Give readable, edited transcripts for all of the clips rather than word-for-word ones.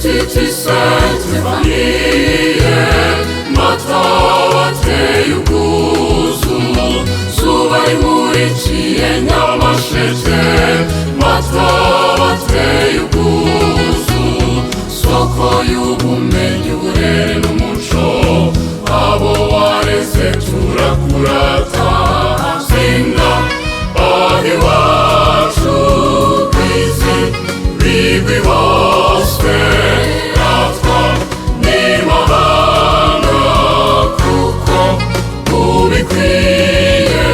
Estiti Sainte Famille, Mata wateye ubwuzu, zuba rimurikiye Nyamasheke, Mata wateye ubwuzu, soko y'ubumenyi uburere n'umuco, abo wareze turakurata, Zinda aho iwacu kw'isi bigwi bose, ratwa n'imahanga kuko ubikwiye.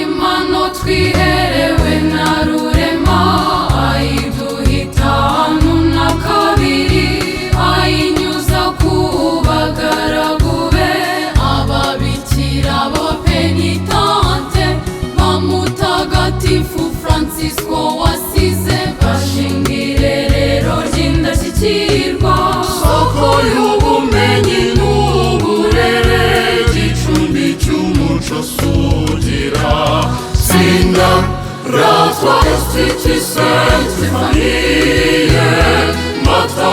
Impano twiherewe na Rurema, ayiduhita hano na kabiri, ayinyuza ku bagaragu be, ababikira b'abapenitente ba Mutagatifu Francisco wasize bashinga irerero ry'indashyikirwa, Soko y'ubumenyi n'uburere, gicumbi cy'umuco sugira, Zinda ratwa Estiti Sainte Famille, Mata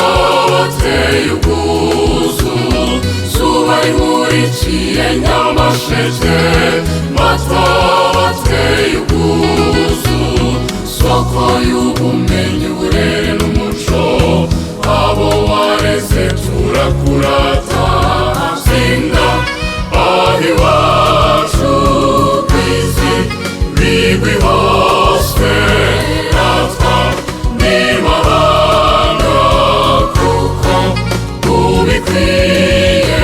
wateye ubwuzu, zuba rimurikiye Nyamasheke, Mata wateye ubwuzu, soko y'ubumenyi uburere n'umuco, abo wareze turakurata, Zinda aho iwacu kw'isi bigwi bose, ratwa n'imahanga kuko ubikwiye.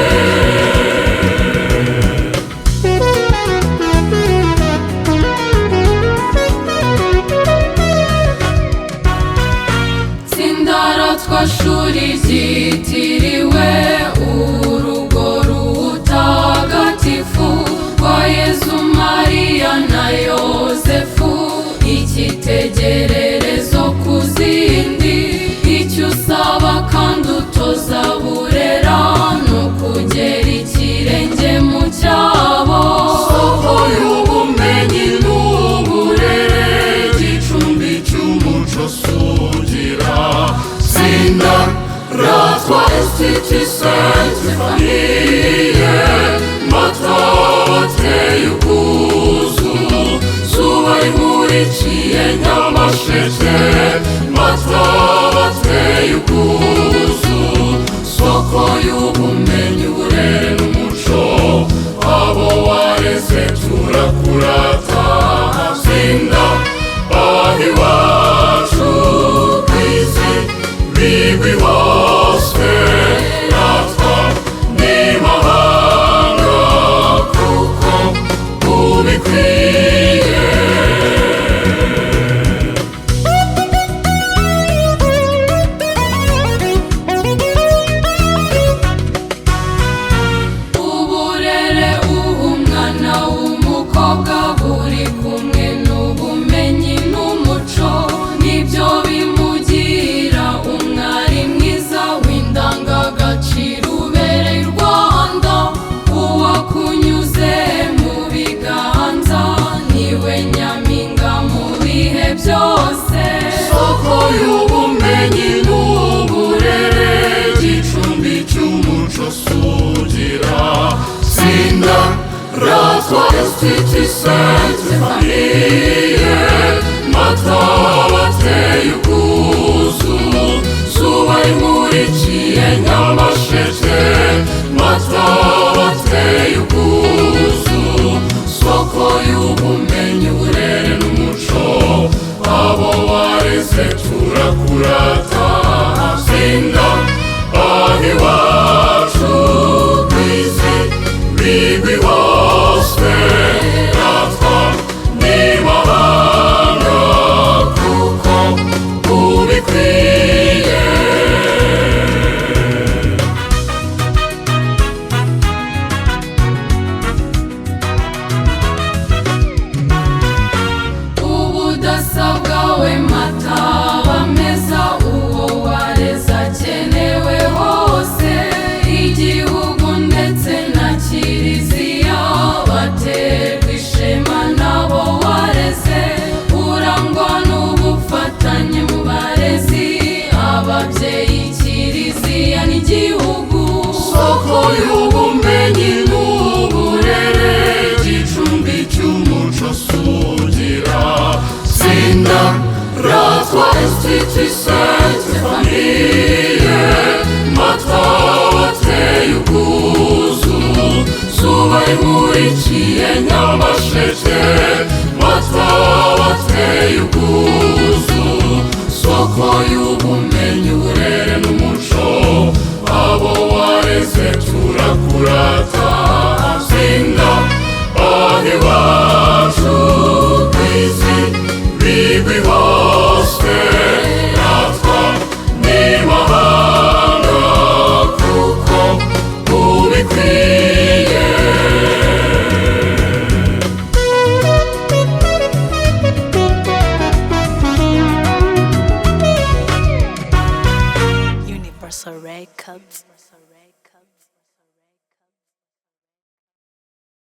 Sindaratwa shuri ryitiriwe urugo rutagatifu rwa Yezu Mariya na Yozefu, icyitegererezo ku zindi, icyo usaba kandi utoza burera, n'ukugera ikirenge mu cyabo. Soko y'ubumenyi n'uburere, gicumbi cy'umuco sugira, Zinda ratwa Estiti Sainte Famille, Mata wateye ubwuzu, zuba rimurikiye Nyamasheke, Mata wateye ubwuzu, soko y'ubumenyi uburere n'umuco, abo wareze turakurata, Zinda aho iwacu kw'isi bigwi bose, ratwa n'imahanga kuko ubikwiye. Uburere umwana w'umukobwa buri kumwe n'ubumenyi n'umuco, nibyo bimugira umwari mwiza w'indangagaciro ubereye u Rwanda, uwakunyuze mu biganza niwe nyampinga mu bihe byose. Soko y'ubumenyi n'uburere, gicumbi cy'umuco sugira, Zinda ratwa Estiti Sainte Famille, Mata wateye ubwuzu, zuba rimurikiye Nyamasheke, Mata wateye ubwuzu, soko y'ubumenyi uburere n'umuco, abo wareze turakurata, Zinda aho iwacu kw'isi bigwi bose, ratwa n'imahanga kuko ubikwiye. Ubudasa bwawe Mata bameza, uwo wareze akenewe hose, si sente famiye, mata wateye ubwuzu, zuba rimurikiye Nyamasheke, mata wateye ubwuzu, soko y'ubumenyi, uburere n'umuco, abo wareze turakurata. Tsinda aho iwacu kw'isi bigwi hose, natwa n'imahanga kuko ubikwiye. Universal Records.